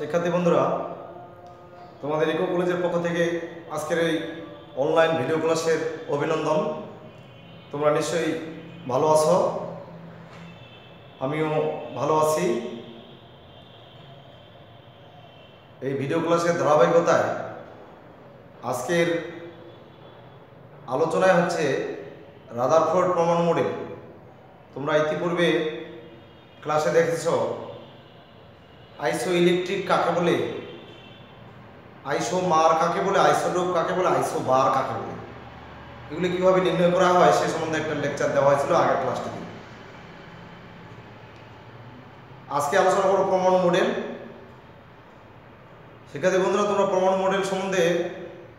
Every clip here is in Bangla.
শিক্ষার্থী বন্ধুরা, তোমাদের ইকো কলেজের পক্ষ থেকে আজকের এই অনলাইন ভিডিও ক্লাসের অভিনন্দন। তোমরা নিশ্চয়ই ভালো আছো, আমিও ভালো আছি। এই ভিডিও ক্লাসের ধারাবাহিকতায় আজকের আলোচনায় হচ্ছে রাদারফোর্ড পরমাণু মডেল। তোমরা ইতিপূর্বে ক্লাসে দেখেছ আইসো ইলেকট্রিক কাকে বলে, আইসো মার কাকে বলে, আইসোটোপ কাকে বলে, আইসো বার কাকে বলে, এগুলি কীভাবে নির্ণয় করা হয় সে সম্বন্ধে একটা লেকচার দেওয়া হয়েছিল আগের ক্লাসটিতে। আজকে আলোচনা করব পরমাণু মডেল। শিক্ষার্থী বন্ধুরা, তোমরা পরমাণু মডেল সম্বন্ধে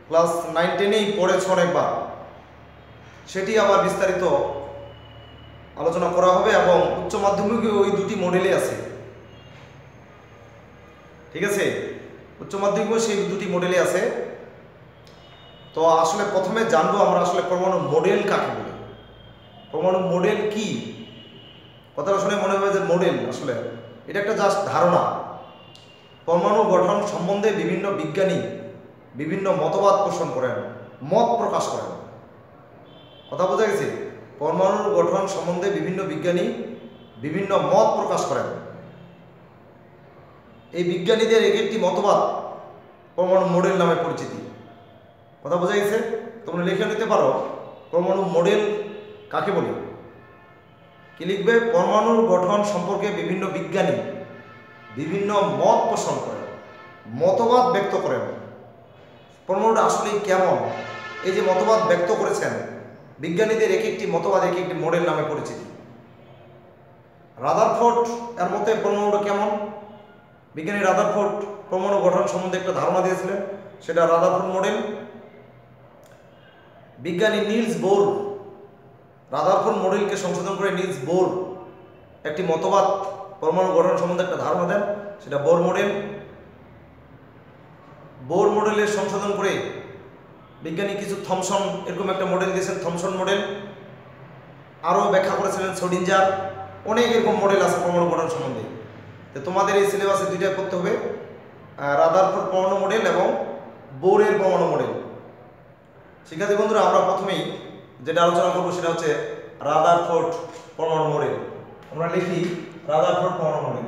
ক্লাস 9-10-এই পড়েছ অনেকবার, সেটি আবার বিস্তারিত আলোচনা করা হবে এবং উচ্চ মাধ্যমিকে ওই দুটি মডেলই আছে, ঠিক আছে? উচ্চ মাধ্যমিকও সেই দুটি মডেলই আছে। তো আসলে প্রথমে জানবো আমরা আসলে পরমাণু মডেল কাকে বলে। পরমাণু মডেল কি? কথাটা শুনে মনে হবে যে মডেল, আসলে এটা একটা জাস্ট ধারণা। পরমাণু গঠন সম্বন্ধে বিভিন্ন বিজ্ঞানী বিভিন্ন মতবাদ পোষণ করেন, মত প্রকাশ করেন। কথা বোঝা গেছে? পরমাণুর গঠন সম্বন্ধে বিভিন্ন বিজ্ঞানী বিভিন্ন মত প্রকাশ করেন। এই বিজ্ঞানীদের এক একটি মতবাদ পরমাণু মডেল নামে পরিচিতি। কথা বোঝা গেছে? তোমরা লিখে নিতে পারো পরমাণু মডেল কাকে বলে। কি লিখবে? পরমাণুর গঠন সম্পর্কে বিভিন্ন বিজ্ঞানী বিভিন্ন মত পোষণ করেন, মতবাদ ব্যক্ত করেন। পরমাণুটা আসলে কেমন, এই যে মতবাদ ব্যক্ত করেছেন বিজ্ঞানীদের এক একটি মতবাদ এক একটি মডেল নামে পরিচিতি। রাদারফোর্ড এর মতে পরমাণুটা কেমন? বিজ্ঞানী রাদারফোর্ড পরমাণু গঠন সম্বন্ধে একটা ধারণা দিয়েছিলেন, সেটা রাদারফোর্ড মডেল। বিজ্ঞানী নিলস বোর রাদারফোর্ড মডেলকে সংশোধন করে নিলস বোর একটি মতবাদ পরমাণু গঠন সম্বন্ধে একটা ধারণা দেন, সেটা বোর মডেল। বোর মডেলের সংশোধন করে বিজ্ঞানী কিছু থমসন এরকম একটা মডেল দিয়েছেন, থমসন মডেল। আরও ব্যাখ্যা করেছিলেন সোডিঞ্জার। অনেক এরকম মডেল আছে পরমাণু গঠন সম্বন্ধে। তো তোমাদের এই সিলেবাসে দুইটাই পড়তে হবে, রাদারফোর্ড পরমাণু মডেল এবং বোরের পরমাণু মডেল। শিক্ষার্থী বন্ধুরা, আমরা প্রথমেই যেটা আলোচনা করবো সেটা হচ্ছে রাদারফোর্ড পরমাণু মডেল। আমরা লিখি রাদারফোর্ড পরমাণু মডেল।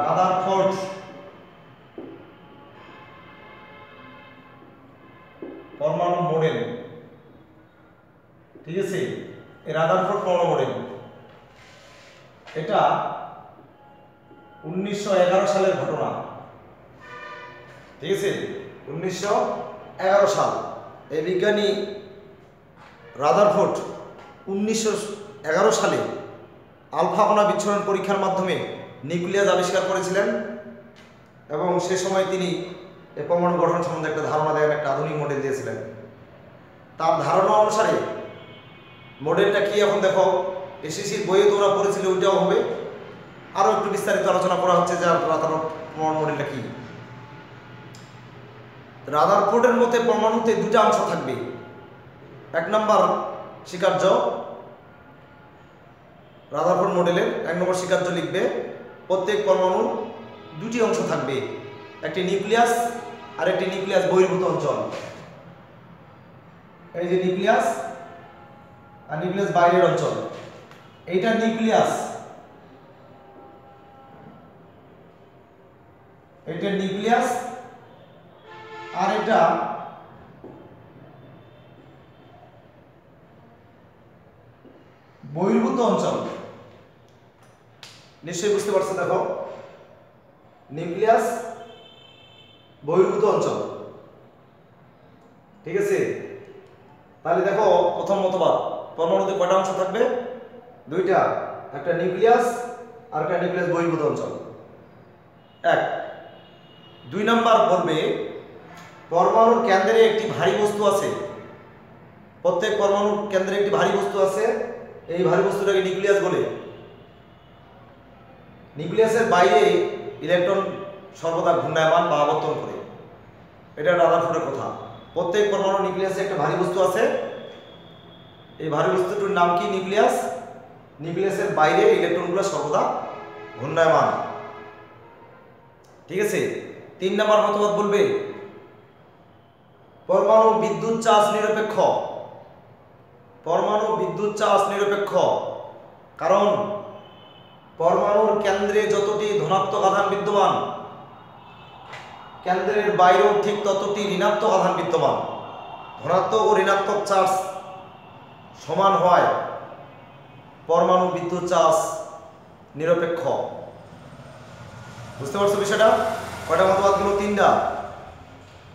রাদারফোর্ড পরমাণু মডেল, ঠিক আছে? এই রাদারফোর্ড পরমাণু মডেল এটা 1911 সালের ঘটনা, ঠিক আছে? 1911 সাল। এই বিজ্ঞানী রাদারফোর্ড 1911 সালে আলফা কণা বিচ্ছুরণ পরীক্ষার মাধ্যমে নিউক্লিয়াস আবিষ্কার করেছিলেন এবং সে সময় তিনি এই পরমাণু গঠন সম্বন্ধে একটা ধারণা দেন, একটা আধুনিক মডেল দিয়েছিলেন। তার ধারণা অনুসারে মডেলটা কি এখন দেখো, এসএসসির বইয়ে তোমরা পড়েছিলে ওইটাও হবে। আরও একটু বিস্তারিত আলোচনা করা হচ্ছে যে রাদারফোর্ড পরমাণু মডেলটা কি। রাদারফোর্ডের মতে পরমাণুতে দুটা অংশ থাকবে। এক নম্বর স্বীকার্য, রাদারফোর্ড মডেলের 1 নম্বর স্বীকার্য লিখবে প্রত্যেক পরমাণুর দুটি অংশ থাকবে, একটি নিউক্লিয়াস আর একটি নিউক্লিয়াস বহির্ভূত অঞ্চল। এই যে নিউক্লিয়াস আর নিউক্লিয়াস বাইরের অঞ্চল, এইটা নিউক্লিয়াস, এটা নিউক্লিয়াস আর এটা বহির্ভূত অঞ্চল। নিশ্চয়ই বুঝতে পারছো, দেখো নিউক্লিয়াস বহির্ভূত অঞ্চল, ঠিক আছে? তাহলে দেখো প্রথম মতবাদ, পরমাণুতে কয়টা অংশ থাকবে? দুইটা, একটা নিউক্লিয়াস আর একটা নিউক্লিয়াস বহির্ভূত অঞ্চল। 1। 2 নম্বর বলবে পরমাণুর কেন্দ্রে একটি ভারী বস্তু আছে। প্রত্যেক পরমাণুর কেন্দ্রে একটি ভারী বস্তু আছে, এই ভারী বস্তুটাকে নিউক্লিয়াস বলে। নিউক্লিয়াসের বাইরে ইলেকট্রন সর্বদা ঘূর্ণায়মান বা আবর্তন করে, এটা রাদারফোর্ডের কথা। প্রত্যেক পরমাণু নিউক্লিয়াসে একটা ভারী বস্তু আছে, এই ভারী বস্তুটির নাম কি? নিউক্লিয়াস। নিউক্লিয়াসের বাইরে ইলেকট্রনগুলো সর্বদা ঘূর্ণায়মান ঠিক আছে। 3 নম্বর মতবাদ বলবে পরমাণু বিদ্যুৎ চার্জ নিরপেক্ষ। পরমাণু বিদ্যুৎ চার্জ নিরপেক্ষ, কারণ পরমাণুর কেন্দ্রে যতটি ধনাত্মক আধান বিদ্যমান, কেন্দ্রের বাইরেও ঠিক ততটি ঋণাত্মক আধান বিদ্যমান। ধনাত্মক ও ঋণাত্মক চার্জ সমান হয় পরমাণু বিদ্যুৎ চার্জ নিরপেক্ষ। বুঝতে পারছো বিষয়টা? কয়টা মতবাদ গেল? 3টা।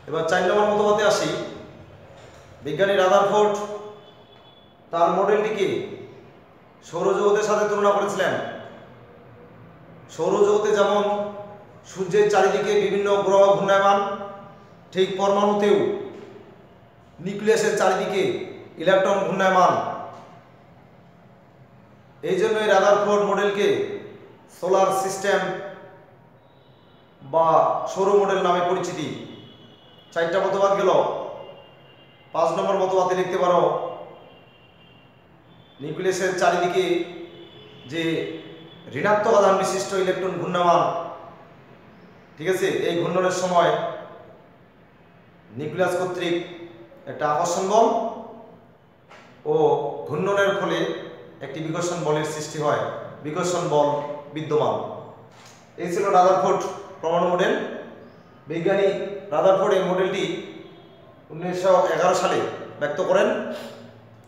এবার 4 নম্বর মতবাদে আসি। বিজ্ঞানী রাদারফোর্ড তার মডেলটিকে সৌরজগতের সাথে তুলনা করেছিলেন। সৌরজগতে যেমন সূর্যের চারিদিকে বিভিন্ন গ্রহ ঘূর্ণায়মান, ঠিক পরমাণুতেও নিউক্লিয়াসের চারিদিকে ইলেকট্রন ঘূর্ণায়মান। এই জন্যই রাদারফোর্ড মডেলকে সোলার সিস্টেম বা সৌর মডেল নামে পরিচিতি। 4টা মতবাদ গেল। 5 নম্বর মতবাদে লিখতে পারো নিউক্লিয়াসের চারিদিকে যে ঋণাত্মক আধান বিশিষ্ট ইলেকট্রন ঘূর্ণায়মান, ঠিক আছে, এই ঘূর্ণনের সময় নিউক্লিয়াস কর্তৃক একটা আকর্ষণ বল ও ঘূর্ণনের ফলে একটি বিকর্ষণ বলের সৃষ্টি হয়, বিকর্ষণ বল বিদ্যমান। এই ছিল রাদারফোর্ড পরমাণু মডেল। বিজ্ঞানী রাদারফোর্ড এই মডেলটি 1911 সালে ব্যক্ত করেন,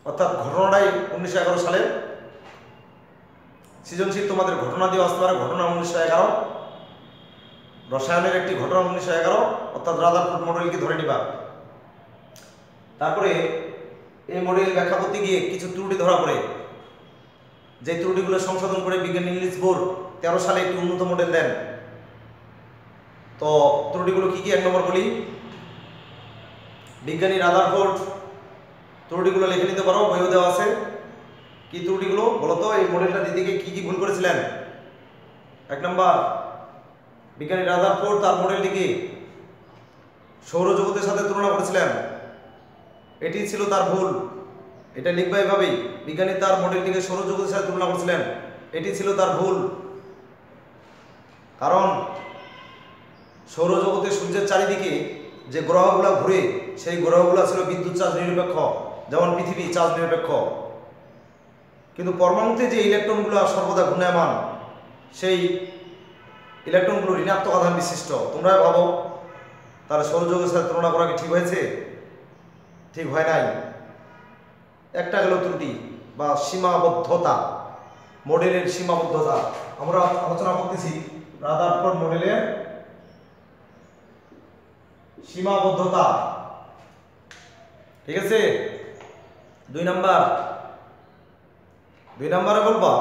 অর্থাৎ ঘটনাটাই 1911 সালে। সৃজনশীল তোমাদের ঘটনা দিয়ে আসতে পারে, ঘটনা 1911, রসায়নের একটি ঘটনা 1911, অর্থাৎ রাদারফোর্ড মডেলকে ধরে নিবা। তারপরে এই মডেল ব্যাখ্যা করতে গিয়ে কিছু ত্রুটি ধরা পড়ে, যে ত্রুটিগুলো সংশোধন করে বিজ্ঞানী নিলস বোর 13 সালে একটি উন্নত মডেল দেন। তো ত্রুটিগুলো কি কি? 1 নম্বর বলি, বিজ্ঞানী রাদারফোর্ড ত্রুটিগুলো লিখে নিতে পারো, বইও দেওয়া আছে। কি ত্রুটিগুলো বলতো? এই মডেলটা দিতে গিয়ে কি কি ভুল করেছিলেন? 1 নম্বর, বিজ্ঞানী রাদারফোর্ড তার মডেলটিকে সৌরজগতের সাথে তুলনা করেছিলেন, এটি ছিল তার ভুল। এটা লিখবা এভাবেই, বিজ্ঞানী তার মডেলটিকে সৌরজগতের সাথে তুলনা করেছিলেন, এটি ছিল তার ভুল। কারণ সৌরজগতে সূর্যের চারিদিকে যে গ্রহগুলো ঘুরে, সেই গ্রহগুলো ছিল বিদ্যুৎ চার্জ নিরপেক্ষ, যেমন পৃথিবী চার্জ নিরপেক্ষ। কিন্তু পরমাণুতে যে ইলেকট্রনগুলো সর্বদা ঘূর্ণায়মান, সেই ইলেকট্রনগুলো ঋণাত্মক আধান বিশিষ্ট। তোমরা ভাবো তাহলে সৌরজগতের সাথে তুলনা করা কি ঠিক হয়েছে? ঠিক হয় নাই। একটা গেল ত্রুটি বা সীমাবদ্ধতা, মডেলের সীমাবদ্ধতা। আমরা আলোচনা করতেছি রাদারফোর্ড মডেলের সীমাবদ্ধতা, ঠিক আছে। 2 নম্বরে বলবা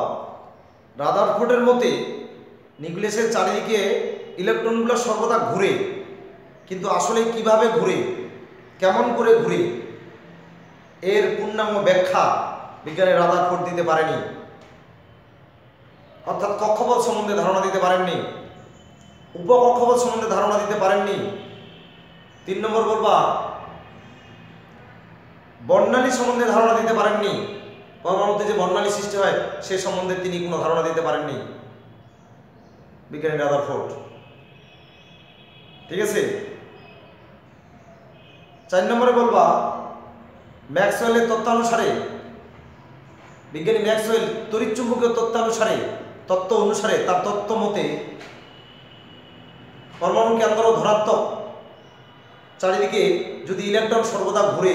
রাদারফোর্ডের মতে নিউক্লিয়াসের চারিদিকে ইলেকট্রনগুলো সর্বদা ঘুরে, কিন্তু আসলে কিভাবে ঘুরে, কেমন করে ঘুরে, এর পূর্ণাঙ্গ ব্যাখ্যা বিজ্ঞানী রাদারফোর্ড দিতে পারেনি। অর্থাৎ কক্ষপথ সম্বন্ধে ধারণা দিতে পারেননি, উপকক্ষপথ সম্বন্ধে ধারণা দিতে পারেননি। 3 নম্বর বলবা বর্ণালী সম্বন্ধে ধারণা দিতে পারেননি, পরমাণুতে যে বর্ণালী সৃষ্টি হয় সে সম্বন্ধে তিনি কোনো ধারণা দিতে পারেননি বিজ্ঞানী রাদারফোর্ড, ঠিক আছে। 4 নম্বরে বলবা ম্যাক্সওয়েলের তত্ত্বানুসারে, বিজ্ঞানী ম্যাক্সওয়েল তড়িৎচুম্বকীয় তত্ত্ব অনুসারে তার তত্ত্ব মতে পরমাণু কেন্দ্র ধনাত্মক, চারিদিকে যদি ইলেকট্রন সর্বদা ঘুরে,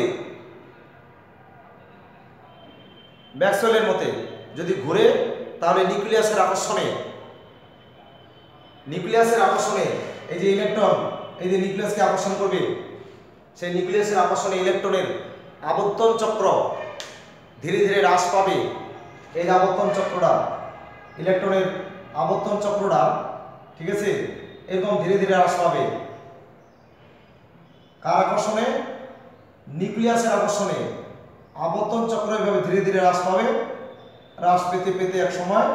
ম্যাক্সওয়েলের মতে যদি ঘুরে, তাহলে নিউক্লিয়াসের আকর্ষণে এই যে ইলেকট্রন, এই যে নিউক্লিয়াসকে আকর্ষণ করবে, সেই নিউক্লিয়াসের আকর্ষণে ইলেকট্রনের আবর্তন চক্র ধীরে ধীরে হ্রাস পাবে। এই আবর্তন চক্রটা, ইলেকট্রনের আবর্তন চক্রটা, ঠিক আছে, এরকম ধীরে ধীরে হ্রাস পাবে। কার আকর্ষণে? নিউক্লিয়াসের আকর্ষণে আবর্তন চক্র এভাবে ধীরে ধীরে হ্রাস পাবে। হ্রাস পেতে পেতে এক সময়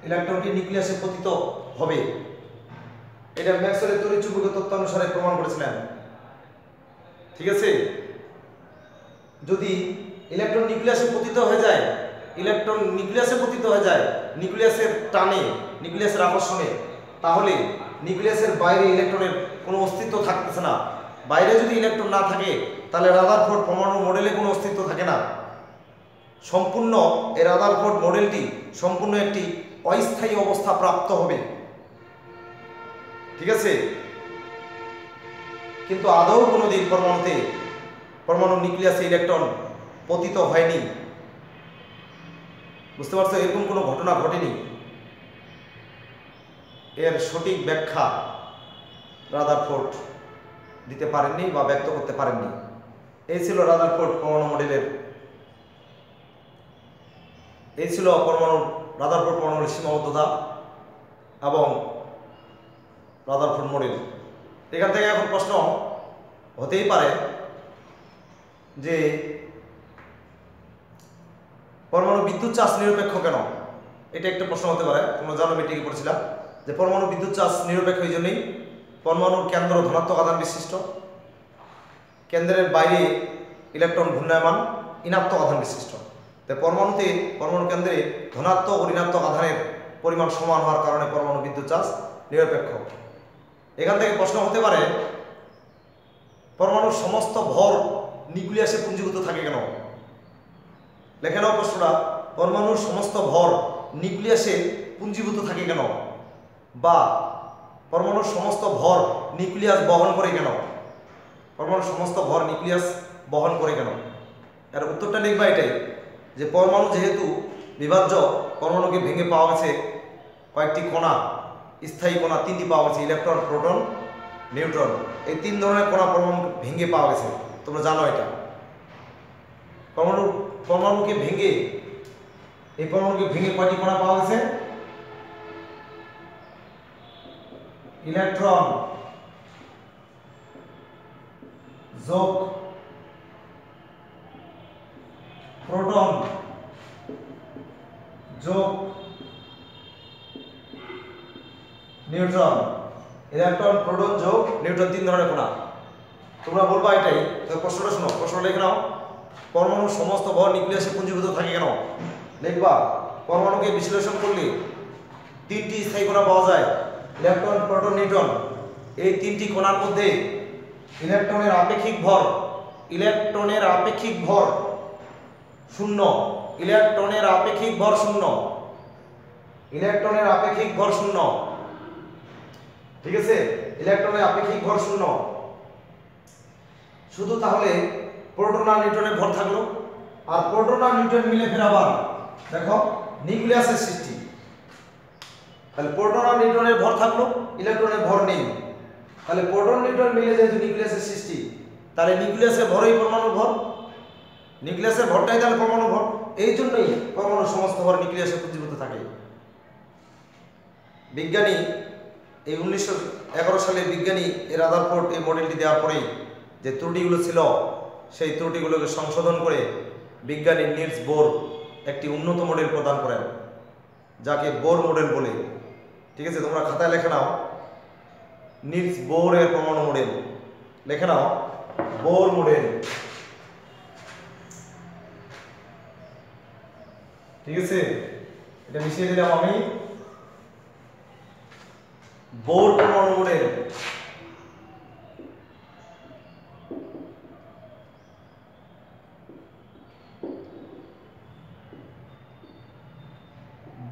ইলেকট্রনটি নিউক্লিয়াসে পতিত হবে। এটা ম্যাক্সওয়েলের তড়িৎচুম্বকীয় তত্ত্ব অনুসারে প্রমাণ করেছিলেন, ঠিক আছে। যদি ইলেকট্রন নিউক্লিয়াসে পতিত হয়ে যায়, নিউক্লিয়াসের টানে, নিউক্লিয়াসের আকর্ষণে, তাহলে নিউক্লিয়াসের বাইরে ইলেকট্রনের কোনো অস্তিত্ব থাকতেছে না। বাইরে যদি ইলেকট্রন না থাকে তাহলে রাদারফোর্ড পরমাণু মডেলে কোনো অস্তিত্ব থাকে না। সম্পূর্ণ এই রাদারফোর্ড মডেলটি সম্পূর্ণ একটি অস্থায়ী অবস্থা প্রাপ্ত হবে, ঠিক আছে। কিন্তু আদৌ কোনোদিন পরমাণু নিউক্লিয়াসে ইলেকট্রন পতিত হয়নি, বুঝতে পারছো? এরকম কোনো ঘটনা ঘটেনি। এর সঠিক ব্যাখ্যা রাদারফোর্ড দিতে পারেননি বা ব্যক্ত করতে পারেননি। এই ছিল রাদারফোর্ড পরমাণু মডেলের, এই ছিল রাদারফোর্ড পরমাণুর সীমাবদ্ধতা এবং রাদারফোর্ড মডেল। এখান থেকে এখন প্রশ্ন হতেই পারে যে পরমাণু বিদ্যুৎ চার্জ নিরপেক্ষ কেন? এটা একটা প্রশ্ন হতে পারে। তোমরা জানো, মেট্রিকে পড়েছিলাম যে পরমাণু বিদ্যুৎ চার্জ নিরপেক্ষ এই জন্যই পরমাণুর কেন্দ্র ধনাত্মক আধান বিশিষ্ট, কেন্দ্রের বাইরে ইলেকট্রন ঘূর্ণায়মান ঋণাত্মক আধান বিশিষ্ট। তাই পরমাণু কেন্দ্রে ধনাত্মক ও ঋণাত্মক আধানের পরিমাণ সমান হওয়ার কারণে পরমাণু বিদ্যুৎ চার্জ নিরপেক্ষ। এখান থেকে প্রশ্ন হতে পারে পরমাণুর সমস্ত ভর নিউক্লিয়াসে পুঞ্জীভূত থাকে কেন? লেখে নাও প্রশ্নটা, পরমাণুর সমস্ত ভর নিউক্লিয়াসে পুঞ্জীভূত থাকে কেন? বা পরমাণুর সমস্ত ভর নিউক্লিয়াস বহন করে কেন? পরমাণুর সমস্ত ভর নিউক্লিয়াস বহন করে কেন? এর উত্তরটা লিখবা এটাই যে পরমাণু যেহেতু বিভাজ্য, পরমাণুকে ভেঙে পাওয়া গেছে কয়েকটি কণা, স্থায়ী কণা 3টি পাওয়া গেছে, ইলেকট্রন, প্রোটন, নিউট্রন। এই 3 ধরনের কণা পরমাণু ভেঙে পাওয়া গেছে, তোমরা জানো এটা। পরমাণুকে ভেঙে কয়টি কণা পাওয়া গেছে? ইলেকট্রন যোগ প্রোটন যোগ নিউট্রন। ইলেকট্রন, প্রোটন যোগ নিউট্রন, 3 ধরনের কণা। তোমরা বলবা এটাই। তো প্রশ্নটা শোনো, প্রশ্নটা লিখে নাও। পরমাণুর সমস্ত ভর নিউক্লিয়াসে পুঞ্জীভূত থাকে কেন? লিখবা পরমাণুকে বিশ্লেষণ করলে 3টি স্থায়ী কণা পাওয়া যায়, ইলেকট্রন, প্রোটন, নিউট্রন। এই 3টি কণার মধ্যে ইলেকট্রনের আপেক্ষিক ভর শূন্য। ইলেকট্রনের আপেক্ষিক ভর শূন্য, ঠিক আছে। ইলেকট্রনের আপেক্ষিক ভর শূন্য। শুধু তাহলে প্রোটন আর নিউট্রনের ভর থাকলো, আর প্রোটন আর নিউট্রন মিলে ফের আবার দেখো নিউক্লিয়াসের সৃষ্টি। তাহলে প্রোটন আর নিউট্রনের ভর থাকলো, ইলেকট্রনের ভর নেই। তাহলে প্রোটন নিউট্রন মিলে যেহেতু নিউক্লিয়াসের সৃষ্টি, তাহলে নিউক্লিয়াসের ভরই পরমাণুর ভর, নিউক্লিয়াসের ভরটাই তাহলে পরমাণুর ভর। এই জন্যই পরমাণুর সমস্ত ভর নিউক্লিয়াসে পুঞ্জীভূত থাকে। বিজ্ঞানী এই 1911 সালে বিজ্ঞানী এই রাদারফোর্ড এই মডেলটি দেওয়ার পরেই যে ত্রুটিগুলো ছিল সেই ত্রুটিগুলোকে সংশোধন করে বিজ্ঞানী নিলস বোর একটি উন্নত মডেল প্রদান করেন, যাকে বোর মডেল বলে। ঠিক আছে, তোমরা খাতায় লেখে নাও নিলস বোরের পরমাণু মডেল, লেখে নাও বোর মডেল। ঠিক আছে, এটা মিশিয়ে দিলাম আমি, বোর পরমাণু মডেল।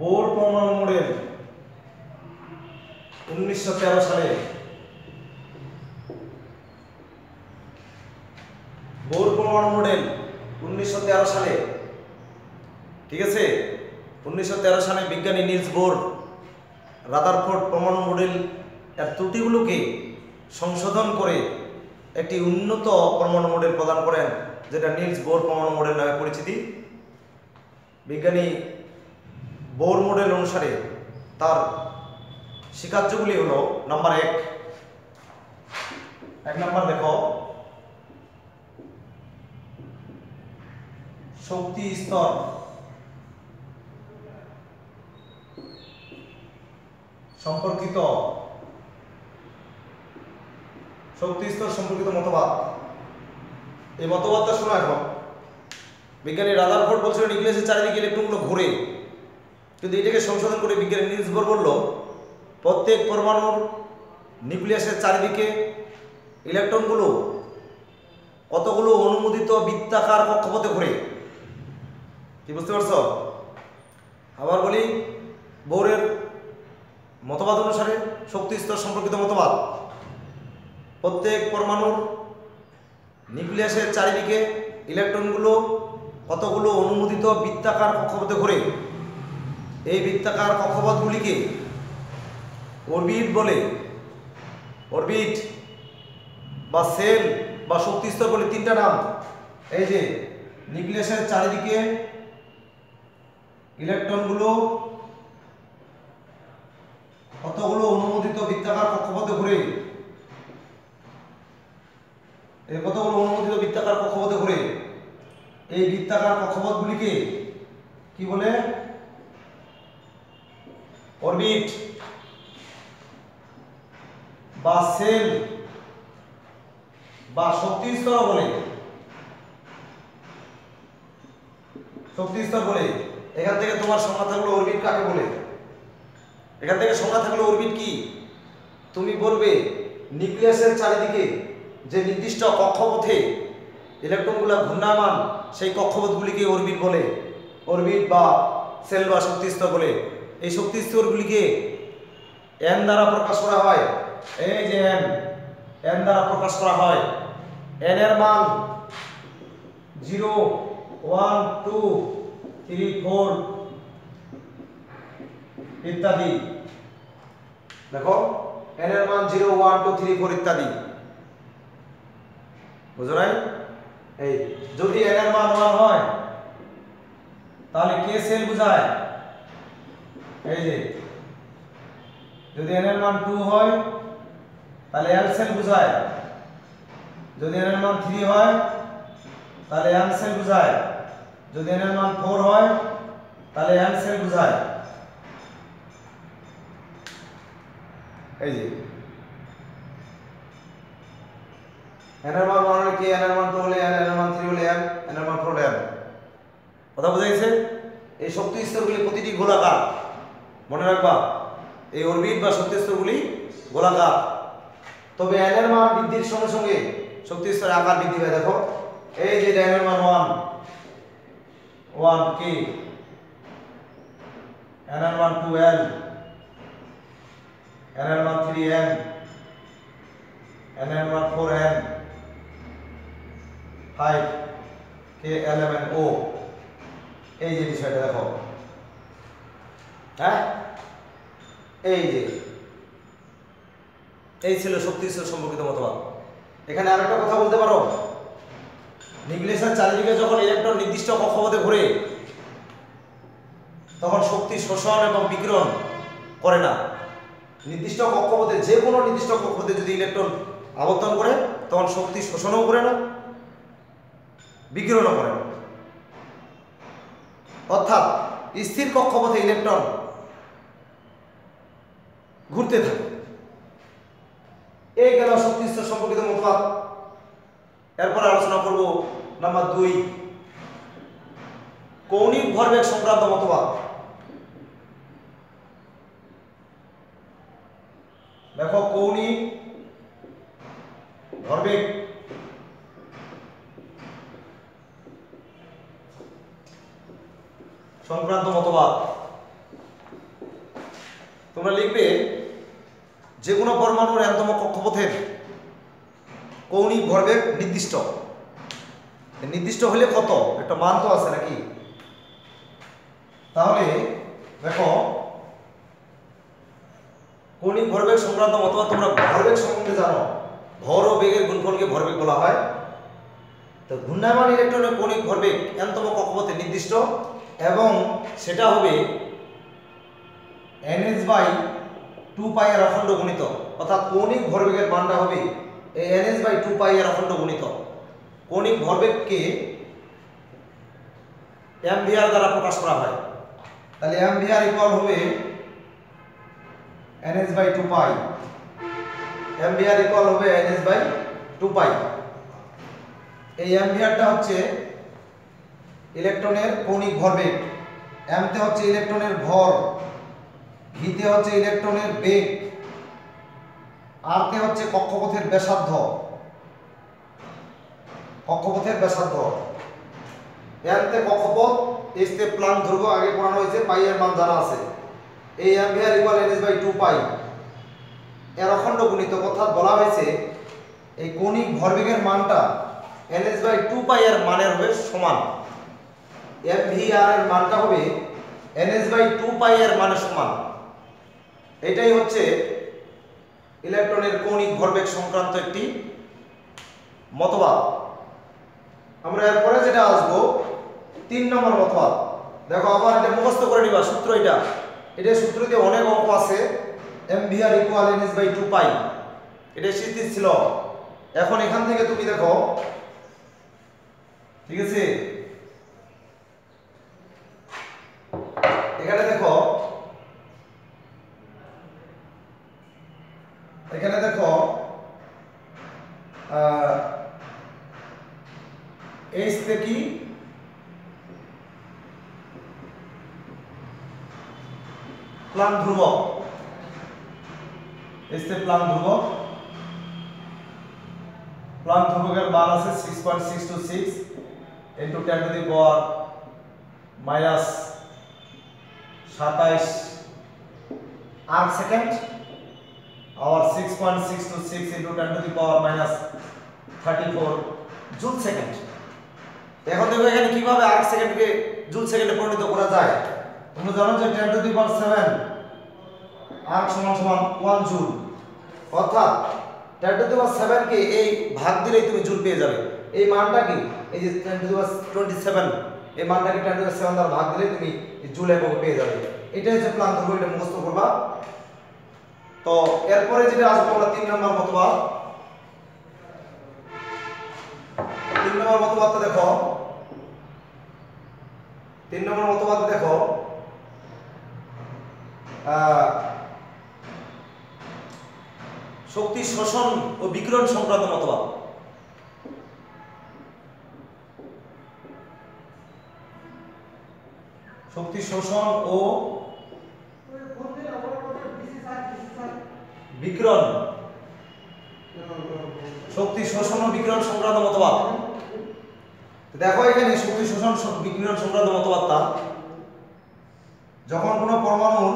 বোর পরমাণু মডেল 1913 সালে। বোর পরমাণু মডেল 1913 সালে। ঠিক আছে, 1913 সালে বিজ্ঞানী নিলস বোর রাদারফোর্ড পরমাণু মডেল এর ত্রুটিগুলোকে সংশোধন করে একটি উন্নত পরমাণু মডেল প্রদান করেন, যেটা নিলস বোর পরমাণু মডেল নামে পরিচিতি। বিজ্ঞানী বোর মডেল অনুসারে তার স্বীকার্যগুলি হলো, নাম্বার 1 নাম্বার দেখো, শক্তি স্তর সম্পর্কিত মতবাদ। এই মতবাদটা শোনো এখন। বিজ্ঞানী রাদারফোর্ড বলছিল নিউক্লিয়াসের চারিদিকে ইলেকট্রনগুলো ঘুরে, কিন্তু এটাকে সংশোধন করে বিজ্ঞানী নিলস বোর বলল প্রত্যেক পরমাণুর নিউক্লিয়াসের চারিদিকে ইলেকট্রনগুলো কতগুলো অনুমোদিত বৃত্তাকার কক্ষপথে ঘুরে। কি বুঝতে পারছো? আবার বলি, বোরের মতবাদ অনুসারে শক্তি স্তর সম্পর্কিত মতবাদ, প্রত্যেক পরমাণুর নিউক্লিয়াসের চারিদিকে ইলেকট্রনগুলো কতগুলো অনুমোদিত বৃত্তাকার কক্ষপথে ঘুরে। এই বৃত্তাকার কক্ষপথগুলিকে অরবিট বলে। অরবিট বা সেল বা শক্তি স্তর বলে তিনটা নাম। এই যে নিউক্লিয়াসের চারিদিকে ইলেকট্রনগুলো কতগুলো অনুমোদিত বৃত্তাকার কক্ষপথে ঘুরে, এই কতগুলো অনুমোদিত বৃত্তাকার কক্ষপথে ঘুরে। এই বৃত্তাকার কক্ষপথগুলিকে কি বলে? অরবিট বা সেল বা শক্তি স্তর বলে। শক্তি স্তর বলে। এখান থেকে তোমার সংজ্ঞা থাকলো অরবিট কাকে বলে। এখান থেকে সংজ্ঞা থাকলো অরবিট কি, তুমি বলবে নিউক্লিয়াসের চারিদিকে যে নির্দিষ্ট কক্ষপথে ইলেকট্রনগুলো ঘূর্ণায়মান, সেই কক্ষপথগুলিকে অরবিট বলে। অরবিট বা সেল বা শক্তি স্তর বলে। এই শক্তি স্তরগুলিকে এন দ্বারা প্রকাশ করা হয়। এই যে এন দ্বারা প্রকাশ করা হয়। এন এর মান 0, 1, 2, 3, 4 ইত্যাদি। দেখো, এন এর মান 0, 1, 2, 3, 4 ইত্যাদি। বুঝো নাই? এই যদি এন এর মান 1 হয় তাহলে কে সেল বোঝায়? এই যে যদি এন এর মান 2 হয় তাহলে এল সেল বোঝায়। যদি এন এর মান 3 হয় তাহলে এম সেল বোঝায়। যদি এন এর মান 4 হয় তাহলে এন সেল বোঝায়। এই যে এন এর মান 1 হলে কে, এন এর মান 2 হলে এন, এন এর মান 3 হলে এম, এন এর মান 4 হলে এম। কথা বোঝা গেছে? এই শক্তি স্তরগুলি প্রতিটি গোলাকার, মনে রাখবা। এই অরবিট বা শক্তি স্তরগুলি গোলাকার। তবে এন এর মান বৃদ্ধির সঙ্গে সঙ্গে শক্তি স্তরের আকার বৃদ্ধি হয়। দেখো, এই যে এন এর মান 1 কে, এন এর মান 2 এল, এন এর মান 3 এম, এন এর মান 4 এম, 5 কে, এল এম এন ও। এই যে বিষয়টা দেখো, হ্যাঁ, এই যে এই ছিল শক্তি স্তর সম্পর্কিত মতবাদ। এখানে আরেকটা কথা বলতে পারো, নিউক্লিয়াসের চারিদিকে যখন ইলেকট্রন নির্দিষ্ট কক্ষপথে ঘুরে তখন শক্তি শোষণ এবং বিকিরণ করে না। নির্দিষ্ট কক্ষপথে, যে কোনো নির্দিষ্ট কক্ষপথে যদি ইলেকট্রন আবর্তন করে তখন শক্তি শোষণও করে না, বিকিরণও করে না। অর্থাৎ স্থির কক্ষপথে ইলেকট্রন ঘুরতে থাকে। এই গেল শক্তি স্তর সম্পর্কিত মতবাদ। এরপর আলোচনা করব নাম্বার 2, কৌণিক ভরবেগ সংক্রান্ত মতবাদ। দেখো, কৌণিক ভরবেগ সংক্রান্ত মতবাদ। তোমরা লিখবে যে কোনো পরমাণুর এনতম কক্ষপথের কৌণিক ভরবেগ নির্দিষ্ট। নির্দিষ্ট হলে কত, একটা মান তো আছে নাকি? তাহলে দেখো, কৌণিক ভরবেগ সংক্রান্ত মতবাদ। তোমরা ভরবেগ সম্বন্ধে জানো, ভর ও বেগের গুণফলকে ভরবেগ বলা হয়। তো ঘূর্ণায়মান ইলেকট্রনের কৌণিক ভরবেগ এনতম কক্ষপথে নির্দিষ্ট এবং সেটা হবে nh/2π এর অখণ্ড গুণিত। অর্থাৎ কৌণিক ভরবেগের মানটা হবে এই nh/2π এর অখণ্ড গুণিত। কৌণিক ভরবেগকে এমভিআর দ্বারা প্রকাশ করা হয়। তাহলে এমভিআর ইকুয়াল হবে nh/2π। এমভিআর ইকুয়াল হবে nh/2π। এই এমভিআরটা হচ্ছে ইলেকট্রনের কৌণিক ভরবেগ, এমতে হচ্ছে ইলেকট্রনের ভর, ভিতে হচ্ছে ইলেকট্রনের বেগ, আর তে হচ্ছে কক্ষপথের ব্যাসার্ধ, কক্ষপথের ব্যাসার্ধ। এন তে কক্ষপথ, এস তে প্লাঙ্ক দৈর্ঘ্য আগে পড়ানো হয়েছে, পাই এর মান জানা আছে। এই অ্যাম্পিয়ার ইকুয়াল ns/2 পাই এর অখণ্ড গুণিতক, অর্থাৎ বলা হয়েছে এই কৌণিক ভরবেগের মানটা ns/2 পাই এর মানের হবে সমান। mvr এর মানটা হবে ns/2 পাই এর মানের সমান। এটাই হচ্ছে ইলেকট্রনের কৌণিক ভরবেগ সংক্রান্ত একটি মতবাদ। আমরা এরপরে যেটা আসবো 3 নম্বর মতবাদ। দেখো আবার এটা মুখস্থ করে নিবা সূত্র, এটা সূত্র দিয়ে অনেক অঙ্ক আছে। mvr ইকুয়াল ns/2 পাই, এটা শীর্ষে ছিল। এখন এখান থেকে তুমি দেখো, ঠিক আছে, এখানে দেখো, এখানে দেখো এইচ তে কি প্লাঙ্ক ধ্রুবক, এইচ তে প্লাঙ্ক ধ্রুবক, প্লাঙ্ক ধ্রুবকের মান আছে 6.626 into 10 to the power minus 27 arc second, और 6.626 into 10 to the power minus 34 joule second. এখন দেখো এখানে কিভাবে আর্ক সেকেন্ডকে জুল সেকেন্ডে পরিণত করা যায়। তোমরা জানো যে 10 to the power 7 আর্ক সমান সমান 1 জুল, অর্থাৎ 10 to the power 7 কে এই ভাগ দিলেই তুমি জুল পেয়ে যাবে। এই মানটা কি, এই যে 10 to the power 27, এই মানটাকে 10 to the power 7 দ্বারা ভাগ দিলে তুমি জুল একক পেয়ে যাবে। এটাই হচ্ছে প্লাঙ্ক ধ্রুবক, এটা মুখস্থ করবা। তো এরপরে যেটা আসবো আমরা 3 নম্বর মতবাদ। 3 নম্বর মতবাদটা দেখো, 3 নম্বর মতবাদ দেখো শক্তি শোষণ ও বিকিরণ সংক্রান্ত মতবাদ। শক্তি শোষণ ও বিকিরণ, শক্তি শোষণ ও বিকিরণ সংক্রান্ত মতবাদ। দেখো এখানে শক্তি শোষণ বিকিরণ সংক্রান্ত মতবাদটা, যখন কোনো পরমাণুর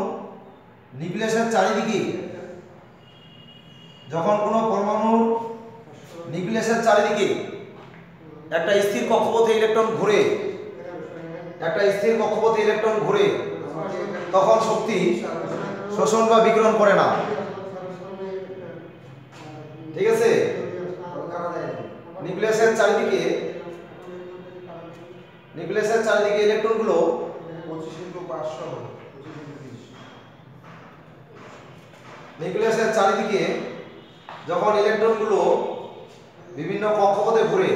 নিউক্লিয়াসের চারিদিকে, যখন কোনো পরমাণুর নিউক্লিয়াসের চারিদিকে একটা স্থির কক্ষপথে ইলেকট্রন ঘুরে, একটা স্থির কক্ষপথে ইলেকট্রন ঘুরে, তখন শক্তি শোষণ বা বিকিরণ করে না, ঠিক আছে। নিউক্লিয়াসের চারিদিকে, নিউক্লিয়াসের চারিদিকে ইলেকট্রনগুলো 25x500, নিউক্লিয়াসের চারিদিকে যখন ইলেকট্রনগুলো বিভিন্ন কক্ষপথে ঘুরে,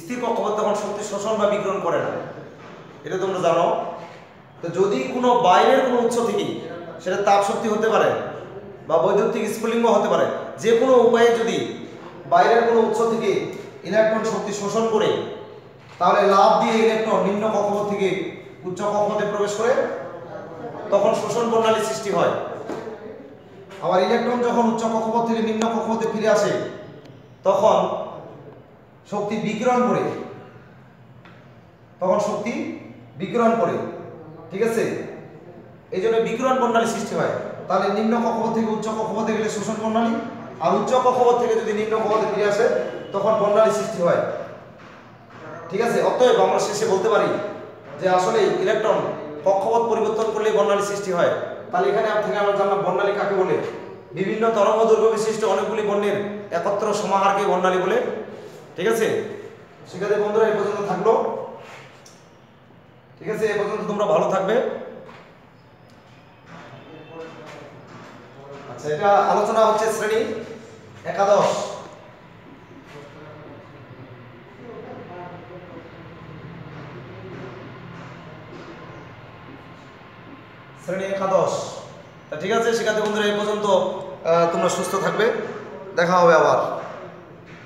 স্থির কক্ষপথ, তখন শক্তি শোষণ বা বিকিরণ করে না, এটা তোমরা জানো। তো যদি কোনো বাইরের কোনো উৎস থেকে, সেটা তাপ শক্তি হতে পারে বা বৈদ্যুতিক স্ফুলিঙ্গ হতে পারে, যে কোনো উপায়ে যদি বাইরের কোনো উৎস থেকে ইলেকট্রন শক্তি শোষণ করে, তাহলে লাফ দিয়ে ইলেকট্রন নিম্ন কক্ষপথ থেকে উচ্চ কক্ষপথে প্রবেশ করে, তখন শোষণ প্রণালী সৃষ্টি হয়। আবার ইলেকট্রন যখন উচ্চ কক্ষপথ থেকে নিম্ন কক্ষপথে ফিরে আসে, তখন শক্তি বিকিরণ করে, তখন শক্তি বিকিরণ করে, ঠিক আছে। এই জন্য বিকিরণ প্রণালী সৃষ্টি হয়। তাহলে নিম্ন কক্ষপথ থেকে উচ্চ কক্ষপথে গেলে শোষণ প্রণালী, আর উচ্চ কক্ষপথ থেকে যদি নিম্ন কক্ষপথে ফিরে আসে, তখন প্রণালী সৃষ্টি হয়, ঠিক আছে। অতএব আমরা শেষে বলতে পারি যে আসলে ইলেকট্রন কক্ষপথ পরিবর্তন করলে বর্ণালী সৃষ্টি হয়। তাহলে এখানে থেকে আমরা জানলাম বর্ণালী কাকে বলে। বিভিন্ন তরঙ্গ দৈর্ঘ্য বিশিষ্ট অনেকগুলি বর্ণের একত্র সমাহারকে বর্ণালী বলে, ঠিক আছে। শিক্ষার্থী বন্ধুরা এই পর্যন্ত থাকলো, ঠিক আছে। এই পর্যন্ত তোমরা ভালো থাকবে। আচ্ছা, এটা আলোচনা হচ্ছে শ্রেণী একাদশ। শ্রেণী একাদশ। ঠিক আছে শিক্ষার্থী বন্ধুরা, এই পর্যন্ত তোমরা সুস্থ থাকবে, দেখা হবে আবার।